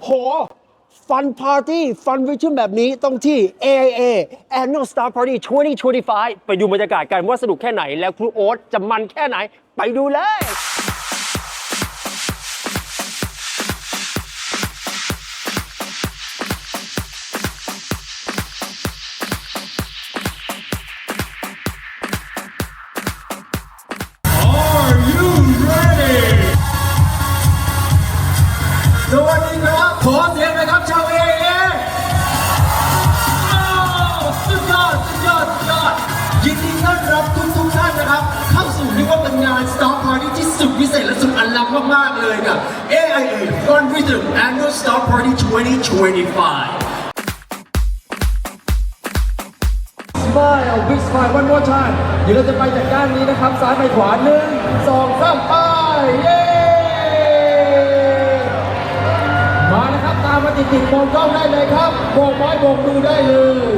โหฟันพาร์ตี้ฟันวิชั่นแบบนี้ต้องที่ AIA Annual Star Party 2025 ไปดูบรรยากาศกันว่าสนุกแค่ไหนแล้วครูโอ๊ตจะมันแค่ไหนไปดูเลย Are you ready สวัสดีครับขอเสียงหน่อยครับชาว AIA สุดยอดยินดีต้อนรับทุกท่านนะครับเข้าสู่เรียกว่าเป็นงาน Star Party ที่สุดพิเศษและสุดอลังมากๆเลยกับ AIA Fun Rhythm Annual Star Party 2025 Smile Big Smile one more time เดี๋ยวเราจะไปจากด้านนี้นะครับซ้ายไปขวา1 2 3ไปเย้มานะครับตามมาติดๆมองกล้องได้เลยครับโบกไม้โบกมือได้เลย